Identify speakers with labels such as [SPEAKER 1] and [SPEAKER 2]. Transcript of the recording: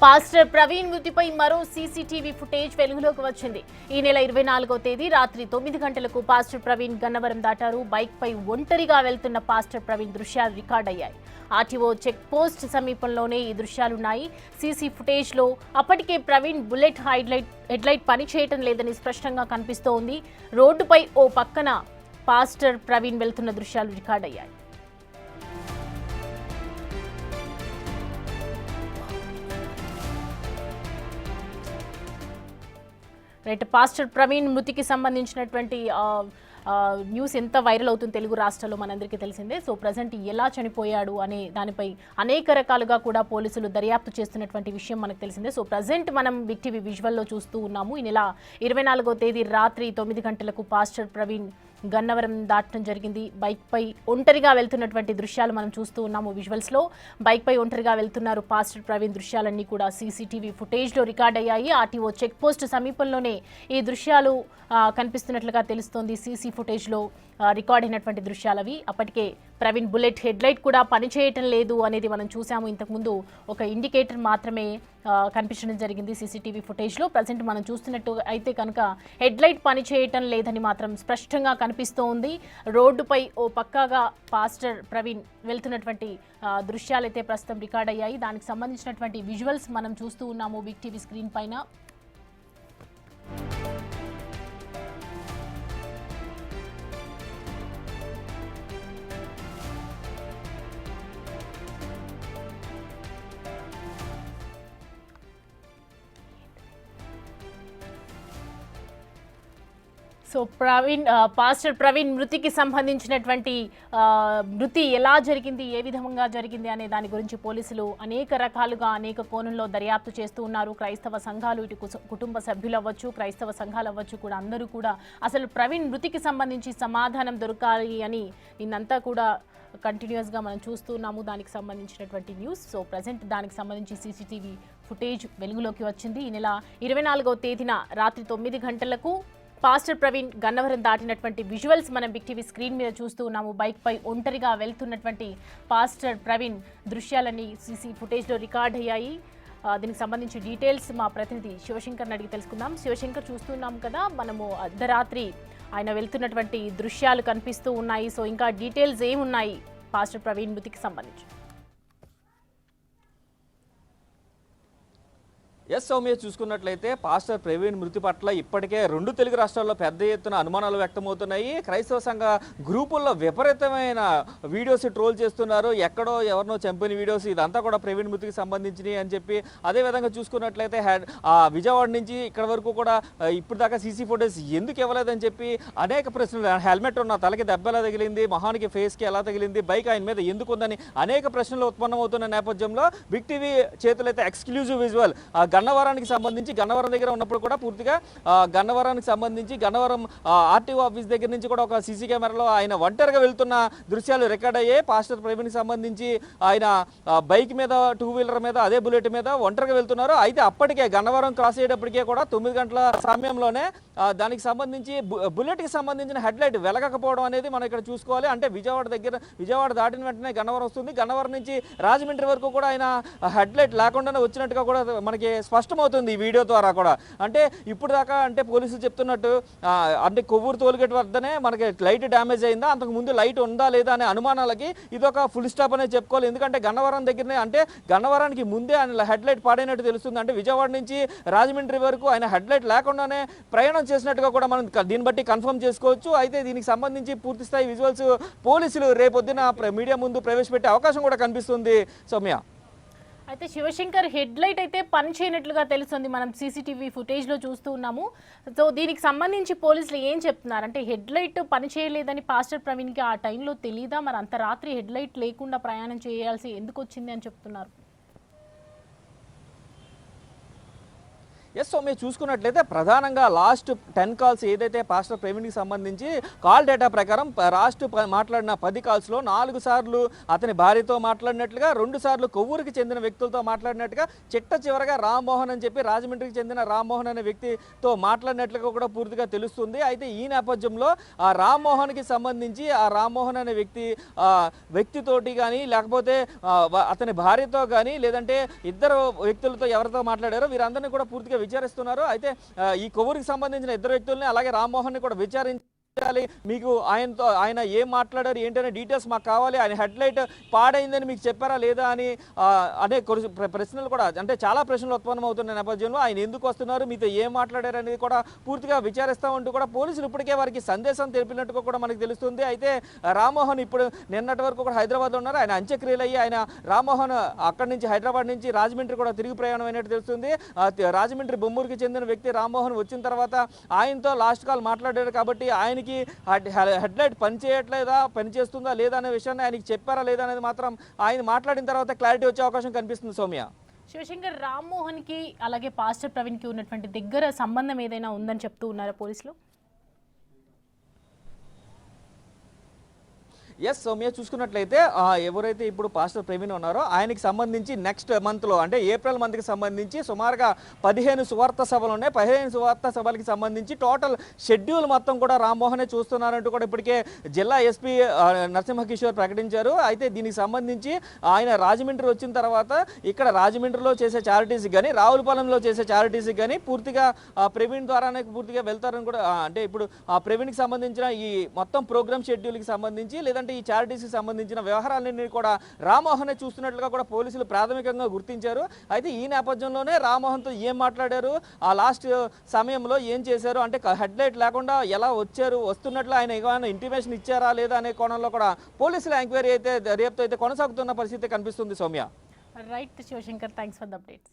[SPEAKER 1] Pastor Praveen మృతిపై మరో CCTV footage వెలుగులోకి వచ్చింది. ఈ నెల 24వ తేదీ రాత్రి 9 గంటలకు పాస్టర్ ప్రవీణ్ గన్నవరం దాటారు. బైక్ పై ఒంటరిగా వెళ్తున్న పాస్టర్ ప్రవీణ్ దృశ్యాలు రికార్డయ్యాయి. ఆర్టీఓ చెక్ పోస్ట్ సమీపంలోనే ఈ దృశ్యాలున్నాయి. సీసీ ఫుటేజ్ లో అప్పటికే ప్రవీణ్ బుల్లెట్ హెడ్లైట్ పనిచేయటం లేదని స్పష్టంగా కనిపిస్తోంది. రోడ్డుపై ఓ పక్కన పాస్టర్ ప్రవీణ్ వెళ్తున్న దృశ్యాలు రికార్డయ్యాయి. రైట్, పాస్టర్ ప్రవీణ్ మృతికి సంబంధించినటువంటి న్యూస్ ఎంత వైరల్ అవుతుంది తెలుగు రాష్ట్రాల్లో మనందరికీ తెలిసిందే. సో ప్రజెంట్ ఎలా చనిపోయాడు అనే దానిపై అనేక రకాలుగా కూడా పోలీసులు దర్యాప్తు చేస్తున్నటువంటి విషయం మనకు తెలిసిందే. సో ప్రజెంట్ మనం బిగ్ టీవీ విజువల్లో చూస్తూ ఉన్నాము. ఈ నెల 24వ తేదీ రాత్రి 9 గంటలకు పాస్టర్ ప్రవీణ్ గన్నవరం దాటడం జరిగింది. బైక్ పై ఒంటరిగా వెళ్తున్నటువంటి దృశ్యాలు మనం చూస్తూ ఉన్నాము. విజువల్స్లో బైక్ పై ఒంటరిగా వెళ్తున్నారు పాస్టర్ ప్రవీణ్. దృశ్యాలన్నీ కూడా సీసీటీవీ ఫుటేజ్లో రికార్డ్ అయ్యాయి. ఆర్టీఓ చెక్ పోస్ట్ సమీపంలోనే ఈ దృశ్యాలు కనిపిస్తున్నట్లుగా తెలుస్తోంది. సీసీ ఫుటేజ్లో రికార్డ్ అయినటువంటి దృశ్యాలవి. అప్పటికే ప్రవీణ్ బుల్లెట్ హెడ్లైట్ కూడా పనిచేయటం లేదు అనేది మనం చూసాము. ఇంతకుముందు ఒక ఇండికేటర్ మాత్రమే కనిపించడం జరిగింది సీసీటీవీ ఫుటేజ్లో. ప్రజెంట్ మనం చూస్తున్నట్టు అయితే కనుక హెడ్లైట్ పనిచేయటం లేదని మాత్రం స్పష్టంగా కనిపిస్తోంది. రోడ్డుపై ఓ పక్కాగా పాస్టర్ ప్రవీణ్ వెళ్తున్నటువంటి దృశ్యాలైతే ప్రస్తుతం రికార్డ్ అయ్యాయి. దానికి సంబంధించినటువంటి విజువల్స్ మనం చూస్తూ ఉన్నాము బిగ్ టీవీ స్క్రీన్ పైన. సో పాస్టర్ ప్రవీణ్ మృతికి సంబంధించినటువంటి మృతి ఎలా జరిగింది, ఏ విధంగా జరిగింది అనే దాని గురించి పోలీసులు అనేక రకాలుగా అనేక కోణంలో దర్యాప్తు చేస్తూ ఉన్నారు. క్రైస్తవ సంఘాలు, ఇటు కుటుంబ సభ్యులు అవ్వచ్చు, క్రైస్తవ సంఘాలు అవ్వచ్చు కూడా అందరూ కూడా అసలు ప్రవీణ్ మృతికి సంబంధించి సమాధానం దొరకాలి అని నిన్నంతా కూడా కంటిన్యూస్గా మనం చూస్తున్నాము దానికి సంబంధించినటువంటి న్యూస్. సో ప్రజెంట్ దానికి సంబంధించి సీసీటీవీ ఫుటేజ్ వెలుగులోకి వచ్చింది. ఈ నెల 24వ తేదీన రాత్రి 9 గంటలకు పాస్టర్ ప్రవీణ్ గన్నవరం దాటినటువంటి విజువల్స్ మనం బిగ్ టీవీ స్క్రీన్ మీద చూస్తూ ఉన్నాము. బైక్ పై ఒంటరిగా వెళ్తున్నటువంటి పాస్టర్ ప్రవీణ్ దృశ్యాలన్నీ సీసీ ఫుటేజ్లో రికార్డ్ అయ్యాయి. దీనికి సంబంధించి డీటెయిల్స్ మా ప్రతినిధి శివశంకర్ని అడిగి తెలుసుకుందాం. శివశంకర్, చూస్తున్నాం కదా మనము అర్ధరాత్రి ఆయన వెళ్తున్నటువంటి దృశ్యాలు కనిపిస్తూ ఉన్నాయి. సో ఇంకా డీటెయిల్స్ ఏమున్నాయి పాస్టర్ ప్రవీణ్ మృతికి సంబంధించి?
[SPEAKER 2] సౌమ్య, చూసుకున్నట్లయితే పాస్టర్ ప్రవీణ్ మృతి పట్ల ఇప్పటికే 2 తెలుగు రాష్ట్రాల్లో పెద్ద ఎత్తున అనుమానాలు వ్యక్తమవుతున్నాయి. క్రైస్తవ సంఘ గ్రూపుల్లో విపరీతమైన వీడియోస్ ట్రోల్ చేస్తున్నారు. ఎక్కడో ఎవరినో చంపిన వీడియోస్, ఇదంతా కూడా ప్రవీణ్ మృతికి సంబంధించినవి అని చెప్పి. అదేవిధంగా చూసుకున్నట్లయితే విజయవాడ నుంచి ఇక్కడ వరకు కూడా ఇప్పుడు దాకా సీసీ ఫుటేజ్ ఎందుకు ఇవ్వలేదని చెప్పి అనేక ప్రశ్నలు. హెల్మెట్ ఉన్న తలకి దెబ్బ ఎలా తగిలింది, మొహానికి ఫేస్కి ఎలా తగిలింది, బైక్ ఆయన మీద ఎందుకు ఉందని అనేక ప్రశ్నలు ఉత్పన్నమవుతున్న నేపథ్యంలో బిగ్ టీవీ చేతులైతే ఎక్స్క్లూజివ్ విజువల్ గన్నవరానికి సంబంధించి, గన్నవరం దగ్గర ఉన్నప్పుడు కూడా పూర్తిగా గన్నవరానికి సంబంధించి గన్నవరం ఆర్టీఓ ఆఫీస్ దగ్గర నుంచి కూడా ఒక సీసీ కెమెరాలో ఆయన ఒంటరిగా వెళ్తున్న దృశ్యాలు రికార్డ్ అయ్యాయి. పాస్టర్ ప్రవీణ్కి సంబంధించి ఆయన బైక్ మీద, 2 వీలర్ మీద, అదే బుల్లెట్ మీద ఒంటరిగా వెళ్తున్నారు. అయితే అప్పటికే గన్నవరం క్రాస్ అయ్యేటప్పటికే కూడా 9 గంటల సమయంలోనే దానికి సంబంధించి బుల్లెట్కి సంబంధించిన హెడ్లైట్ వెలగకపోవడం అనేది మనం ఇక్కడ చూసుకోవాలి. అంటే విజయవాడ దాటిన వెంటనే గన్నవరం వస్తుంది. గన్నవరం నుంచి రాజమండ్రి వరకు కూడా ఆయన హెడ్లైట్ లేకుండానే వచ్చినట్టుగా కూడా మనకి స్పష్టమవుతుంది ఈ వీడియో ద్వారా కూడా. అంటే ఇప్పుడు దాకా అంటే పోలీసులు చెప్తున్నట్టు అంటే కొవ్వూరు టోల్గేట్ వద్దనే మనకి లైట్ డ్యామేజ్ అయిందా, అంతకు ముందు లైట్ ఉందా లేదా అనే అనుమానాలకి ఇదొక ఫుల్ స్టాప్ అనేది చెప్పుకోవాలి. ఎందుకంటే గన్నవరం దగ్గరనే, అంటే గన్నవరానికి ముందే ఆయన హెడ్లైట్ పాడైనట్టు తెలుస్తుంది. అంటే విజయవాడ నుంచి రాజమండ్రి వరకు ఆయన హెడ్లైట్ లేకుండానే ప్రయాణం చేసినట్టుగా కూడా మనం దీన్ని బట్టి కన్ఫర్మ్ చేసుకోవచ్చు. అయితే దీనికి సంబంధించి పూర్తిస్థాయి విజువల్స్ పోలీసులు రేపొద్దున మీడియా ముందు ప్రవేశపెట్టే అవకాశం కూడా కనిపిస్తుంది సౌమ్య.
[SPEAKER 1] అయితే శివశంకర్, హెడ్లైట్ అయితే పని చేయనట్లుగా తెలుస్తుంది, మనం సీసీటీవీ ఫుటేజ్లో చూస్తూ ఉన్నాము. సో దీనికి సంబంధించి పోలీసులు ఏం చెప్తున్నారు? అంటే హెడ్లైట్ పని చేయలేదని పాస్టర్ ప్రవీణ్కి ఆ టైంలో తెలీదా? మరి అంత రాత్రి హెడ్లైట్ లేకుండా ప్రయాణం చేయాల్సి ఎందుకు వచ్చింది అని చెప్తున్నారు?
[SPEAKER 2] ఎస్ సో మీరు చూసుకున్నట్లయితే ప్రధానంగా లాస్ట్ 10 కాల్స్ ఏదైతే పాస్టర్ ప్రవీణ్కి సంబంధించి కాల్ డేటా ప్రకారం మాట్లాడిన 10 కాల్స్లో 4 సార్లు అతని భార్యతో మాట్లాడినట్లుగా 2 సార్లు కొవ్వూరికి చెందిన వ్యక్తులతో మాట్లాడినట్టుగా చివరగా రామ్మోహన్ అని చెప్పి రాజమండ్రికి చెందిన రామ్మోహన్ అనే వ్యక్తితో మాట్లాడినట్లుగా కూడా పూర్తిగా తెలుస్తుంది. అయితే ఈ నేపథ్యంలో ఆ రామ్మోహన్కి సంబంధించి ఆ రామ్మోహన్ అనే వ్యక్తితోటి కానీ లేకపోతే అతని భార్యతో కానీ లేదంటే ఇద్దరు వ్యక్తులతో ఎవరితో మాట్లాడారో వీరందరినీ కూడా పూర్తిగా విచారిస్తున్నారు. అయితే ఈ కొవ్వూరికి సంబంధించిన ఇద్దరు వ్యక్తుల్ని అలాగే రామ్మోహన్ కూడా విచారించాలి. మీకు ఆయన ఏం మాట్లాడారు ఏంటనే డీటెయిల్స్ మాకు కావాలి, ఆయన హెడ్లైట్ పాడైందని మీకు చెప్పారా లేదా అని అనే ప్రశ్నలు కూడా అంటే చాలా ప్రశ్నలు ఉత్పన్నమవుతున్న నేపథ్యంలో ఆయన ఎందుకు వస్తున్నారు, మీతో ఏం మాట్లాడారు అనేది కూడా పూర్తిగా విచారిస్తామంటూ కూడా పోలీసులు ఇప్పటికే వారికి సందేశం తెలిపినట్టుగా కూడా మనకు తెలుస్తుంది. అయితే రామ్మోహన్ ఇప్పుడు నిన్నటి వరకు కూడా హైదరాబాద్లో ఉన్నారు. ఆయన అంత్యక్రియలు అయ్యి ఆయన రామ్మోహన్ అక్కడి నుంచి హైదరాబాద్ నుంచి రాజమండ్రి కూడా తిరిగి ప్రయాణం అయినట్టు తెలుస్తుంది. రాజమండ్రి బొమ్మూరుకి చెందిన వ్యక్తి రామ్మోహన్ వచ్చిన తర్వాత ఆయనతో లాస్ట్ కాల్ మాట్లాడారు కాబట్టి ఆయనకి హెడ్లైట్ పనిచేయట్లేదా పనిచేస్తుందా లేదా అనే విషయాన్ని ఆయనకి చెప్పారా లేదా అనేది మాత్రం ఆయన మాట్లాడిన తర్వాత క్లారిటీ వచ్చే అవకాశం కనిపిస్తుంది. సౌమ్య,
[SPEAKER 1] శివశంకర్, రామ్మోహన్కి అలాగే పాస్టర్ ప్రవీణ్కి ఉన్నటువంటి దగ్గర సంబంధం ఏదైనా ఉందని చెప్తూ ఉన్నారా పోలీసులు?
[SPEAKER 2] ఎస్ సౌమ్య, చూసుకున్నట్లయితే ఎవరైతే ఇప్పుడు పాస్టర్ ప్రవీణ్ ఉన్నారో ఆయనకి సంబంధించి నెక్స్ట్ మంత్లో అంటే ఏప్రిల్ మంత్కి సంబంధించి సుమారుగా 15 సువార్త సభలు ఉన్నాయి. 15 సువార్త సభలకి సంబంధించి టోటల్ షెడ్యూల్ మొత్తం కూడా రామ్మోహనే చూస్తున్నారంటూ కూడా ఇప్పటికే జిల్లా ఎస్పీ నరసింహకిషోర్ ప్రకటించారు. అయితే దీనికి సంబంధించి ఆయన రాజమండ్రి వచ్చిన తర్వాత ఇక్కడ రాజమండ్రిలో చేసే చారిటీస్కి కానీ రావులపాలెంలో చేసే చారిటీస్కి కానీ పూర్తిగా ప్రవీణ్ ద్వారానే పూర్తిగా వెళ్తారని కూడా అంటే ఇప్పుడు ఆ ప్రవీణ్కి సంబంధించిన ఈ మొత్తం ప్రోగ్రామ్ షెడ్యూల్కి సంబంధించి లేదంటే ఈ చారిటీస్కి సంబంధించిన వ్యవహారాలన్నీ కూడా రామ్మోహనే చూస్తున్నట్లుగా కూడా పోలీసులు ప్రాథమికంగా గుర్తించారు. అయితే ఈ నేపథ్యంలోనే రామ్మోహన్తో ఏం మాట్లాడారు, ఆ లాస్ట్ సమయంలో ఏం చేశారు అంటే హెడ్లైట్ లేకుండా ఎలా వస్తున్నట్లు ఆయన ఏమైనా ఇంటిమేషన్ ఇచ్చారా లేదా అనే కోణంలో కూడా పోలీసుల ఎంక్వైరీ అయితే దర్యాప్తు అయితే కొనసాగుతున్న పరిస్థితి కనిపిస్తుంది. Soumya,
[SPEAKER 1] right Shivshankar, thanks for the updates.